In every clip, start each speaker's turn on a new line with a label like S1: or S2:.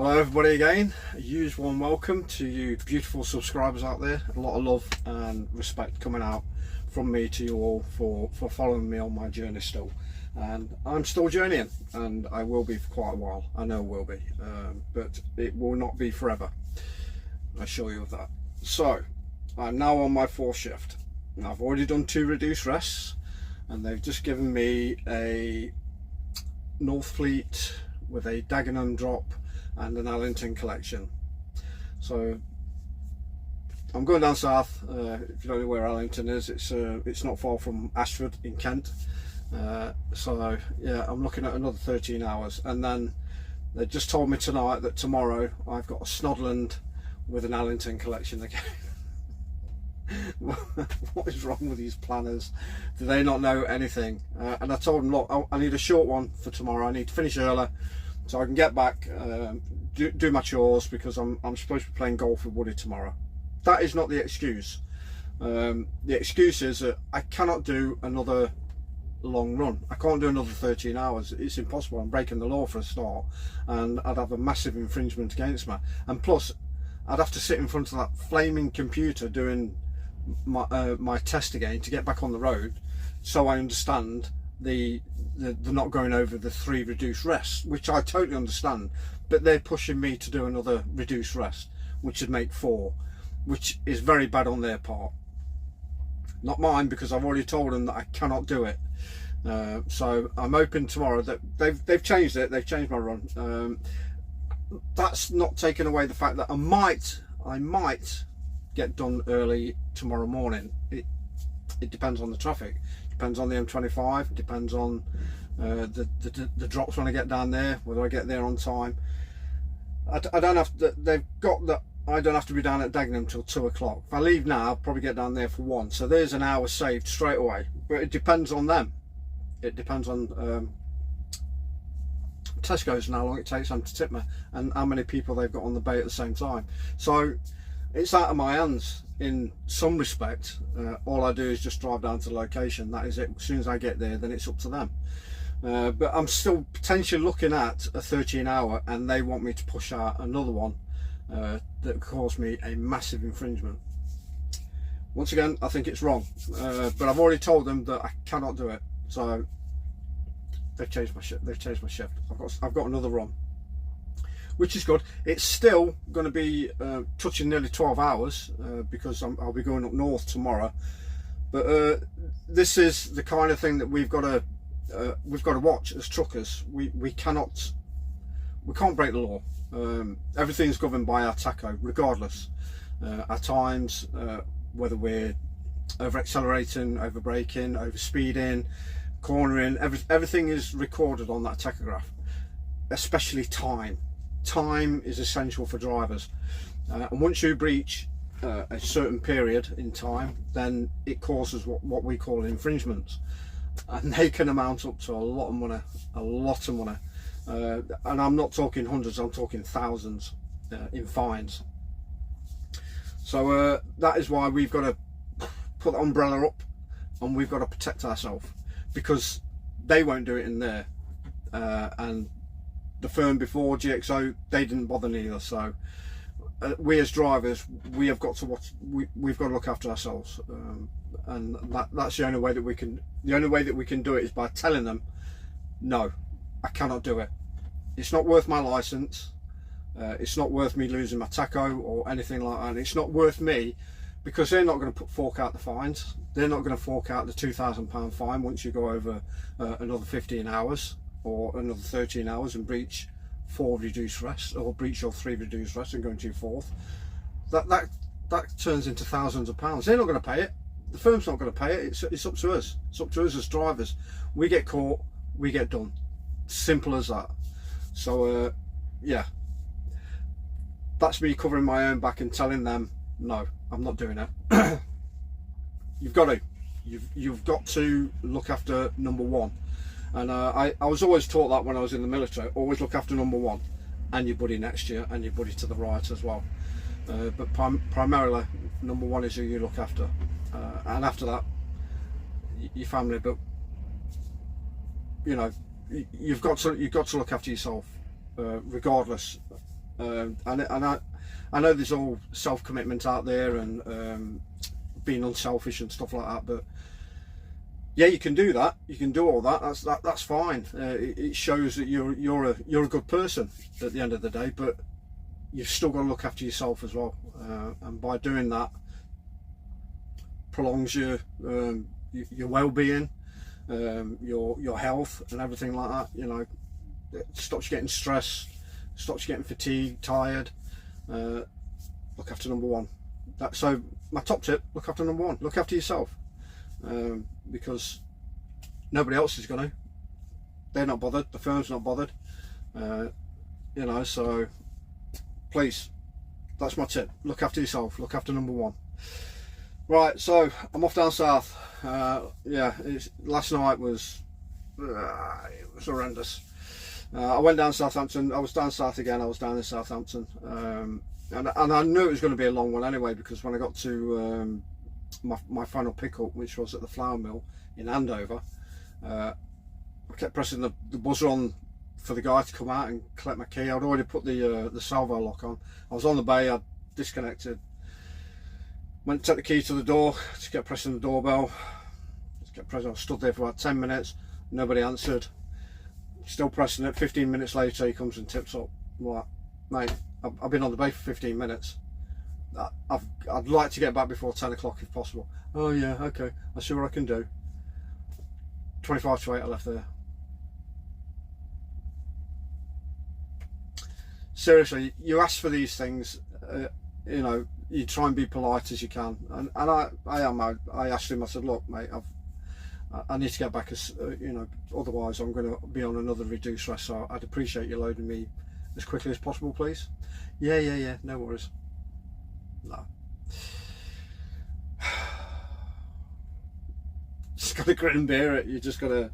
S1: Hello everybody again, a huge warm welcome to you beautiful subscribers out there. A lot of love and respect coming out from me to you all for following me on my journey still. And I'm still journeying, and I will be for quite a while. I know it will be, but it will not be forever, I assure you of that. So I'm now on my fourth shift. Now, I've already done 2 reduced rests, and they've just given me a Northfleet with a Dagenham drop and an Allington collection. So I'm going down south. If you don't know where Allington is, it's not far from Ashford in Kent. So yeah, I'm looking at another 13 hours, and then they just told me tonight that tomorrow I've got a Snodland with an Allington collection again. What is wrong with these planners? Do they not know anything? And I told them, look, I need a short one for tomorrow. I need to finish early so I can get back, do my chores, because I'm supposed to be playing golf with Woody tomorrow. That is not the excuse. The excuse is that I cannot do another long run. I can't do another 13 hours. It's impossible. I'm breaking the law for a start, and I'd have a massive infringement against me. And plus, I'd have to sit in front of that flaming computer doing my test again to get back on the road, so I understand the not going over the 3 reduced rests, which I totally understand, but they're pushing me to do another reduced rest, which would make 4, which is very bad on their part, not mine, because I've already told them that I cannot do it. So I'm hoping tomorrow that they've changed it. They've changed my run. That's not taking away the fact that I might get done early tomorrow morning. It depends on the traffic, depends on the M25, depends on the drops when I get down there, whether I get there on time. I don't have to, they've got that I don't have to be down at Dagenham till 2 o'clock. If I leave now, I'll probably get down there for 1, so there's an hour saved straight away. But it depends on them. It depends on Tesco's and how long it takes them to tip me, and how many people they've got on the bay at the same time. So it's out of my hands in some respect. All I do is just drive down to the location. That is it. As soon as I get there, then it's up to them. But I'm still potentially looking at a 13 hour, and they want me to push out another one that caused me a massive infringement. Once again, I think it's wrong, but I've already told them that I cannot do it. So they've changed my shift. I've got another run, which is good. It's still going to be touching nearly 12 hours because I'll be going up north tomorrow. But this is the kind of thing that we've got to watch as truckers. We can't break the law. Everything's governed by our tacho, regardless. Our times, whether we're over accelerating, over braking, over speeding, cornering, everything is recorded on that tachograph. Especially time. Time is essential for drivers, and once you breach a certain period in time, then it causes what we call infringements, and they can amount up to a lot of money, and I'm not talking hundreds, I'm talking thousands in fines. So that is why we've got to put the umbrella up, and we've got to protect ourselves, because they won't do it in there, and the firm before GXO, they didn't bother neither. So we as drivers, we have got to watch. We've got to look after ourselves, and that's the only way that we can. The only way that we can do it is by telling them, no, I cannot do it. It's not worth my license. It's not worth me losing my tacho or anything like that. It's not worth me, because they're not going to fork out the fines. They're not going to fork out the £2,000 fine once you go over another 15 hours or another 13 hours and breach 4 reduced rests, or breach your 3 reduced rests and go into your 4th. That turns into thousands of pounds. They're not going to pay it. The firm's not going to pay it. It's up to us. It's up to us as drivers. We get caught, we get done. Simple as that. So yeah, that's me covering my own back and telling them, no, I'm not doing it. You've got to look after number 1. And I was always taught that when I was in the military. Always look after number 1 and your buddy next to you and your buddy to the right as well. But primarily number 1 is who you look after, and after that your family. But you know, you've got to look after yourself, regardless I know there's all self-commitment out there and being unselfish and stuff like that, but yeah, you can do that. You can do all that. That's fine. It shows that you're a good person at the end of the day, but you've still got to look after yourself as well. And by doing that, prolongs your well-being, your health, and everything like that. You know, it stops you getting stressed, stops you getting fatigued, tired. Look after number one. So my top tip: look after number one. Look after yourself. Because nobody else is going to. They're not bothered. The firm's not bothered. You know, so please, that's my tip. Look after yourself. Look after number one. Right, so I'm off down south. Yeah, last night was it was horrendous. I went down Southampton. I was down south again. I was down in Southampton, and I knew it was going to be a long one anyway, because when I got to my final pickup, which was at the flour mill in Andover, I kept pressing the buzzer on for the guy to come out and collect my key. I'd already put the salvo lock on. I was on the bay. I'd disconnected. Went to take the key to the door. Just kept pressing the doorbell. Just kept pressing. I stood there for about 10 minutes. Nobody answered. Still pressing it. 15 minutes later, he comes and tips up. I'm like, mate, I've been on the bay for 15 minutes. I'd like to get back before 10 o'clock if possible. Oh yeah, okay, I'll see what I can do. 25 to 8 I left there. Seriously, you ask for these things, you know, you try and be polite as you can, and I asked him. I said, look mate, I need to get back, as you know, otherwise I'm going to be on another reduced rest, so I'd appreciate you loading me as quickly as possible, please. Yeah, no worries. No. Just got to grin and bear it. You just got to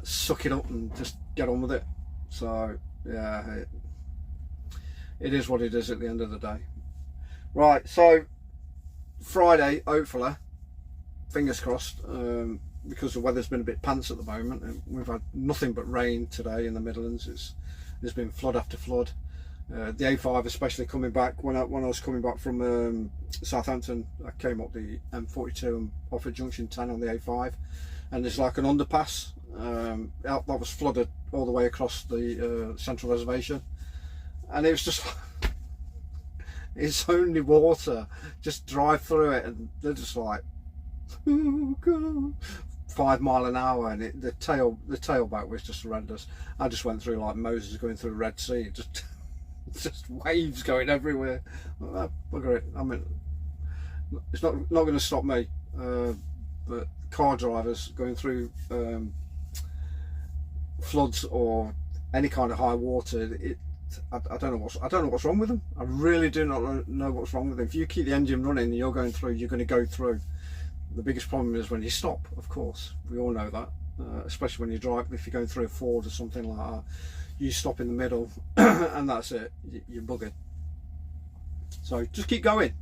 S1: suck it up and just get on with it. So yeah, it is what it is at the end of the day. Right, so Friday, hopefully, fingers crossed, because the weather's been a bit pants at the moment, and we've had nothing but rain today in the Midlands. There's been flood after flood. The A5 especially coming back. When I was coming back from Southampton, I came up the M42 and off at Junction 10 on the A5, and there's like an underpass that was flooded all the way across the Central Reservation, and it was just it's only water. Just drive through it, and they're just like, oh God, 5 miles an hour, and the tailback was just horrendous. I just went through like Moses going through the Red Sea. Just waves going everywhere. Oh, bugger it. I mean, it's not going to stop me. But car drivers going through floods or any kind of high water, I don't know what's wrong with them. I really do not know what's wrong with them. If you keep the engine running and you're going through, you're going to go through. The biggest problem is when you stop, of course. We all know that, especially when you drive. If you're going through a Ford or something like that, you stop in the middle and that's it, you're buggered. So just keep going.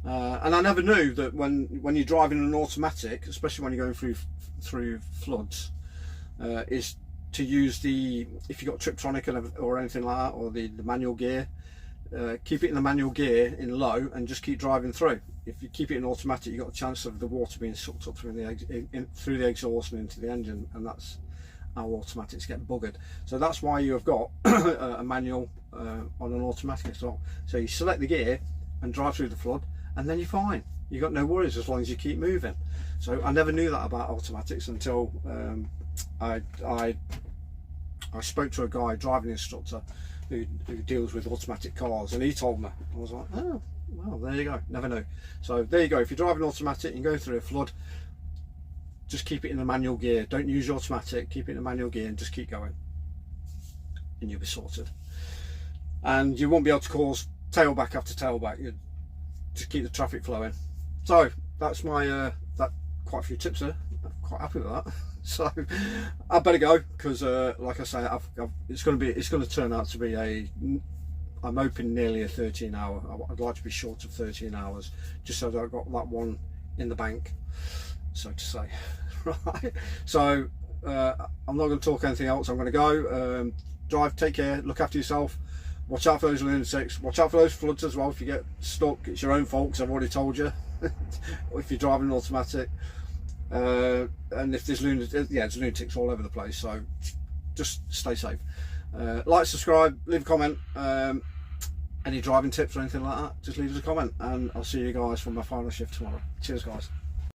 S1: And I never knew that when you're driving an automatic, especially when you're going through floods, is to use if you've got Triptronic or anything like that, or the manual gear, keep it in the manual gear in low and just keep driving through. If you keep it in automatic, you've got a chance of the water being sucked up through the exhaust and into the engine, and that's how automatics get buggered. So that's why you have got a manual on an automatic as well. So you select the gear and drive through the flood, and then you're fine. You've got no worries as long as you keep moving. So I never knew that about automatics until I spoke to a guy, driving instructor, who deals with automatic cars, and he told me. I was like, oh, well, there you go. Never knew. So there you go. If you're driving automatic and you're going through a flood, just keep it in the manual gear. Don't use your automatic. Keep it in the manual gear and just keep going, and you'll be sorted. And you won't be able to cause tailback after tailback. You just keep the traffic flowing. So that's my quite a few tips there. I'm quite happy with that. So I better go, because like I say, it's going to turn out to be I'm hoping nearly a 13 hour. I'd like to be short of 13 hours, just so that I've got that one in the bank, so to say. Right, so I'm not going to talk anything else. I'm going to go. Drive, take care, look after yourself. Watch out for those lunatics. Watch out for those floods as well. If you get stuck, it's your own fault, because I've already told you. If you're driving an automatic, and if there's lunatics all over the place. So just stay safe. Like, subscribe, leave a comment. Any driving tips or anything like that, just leave us a comment, and I'll see you guys for my final shift tomorrow. Cheers, guys.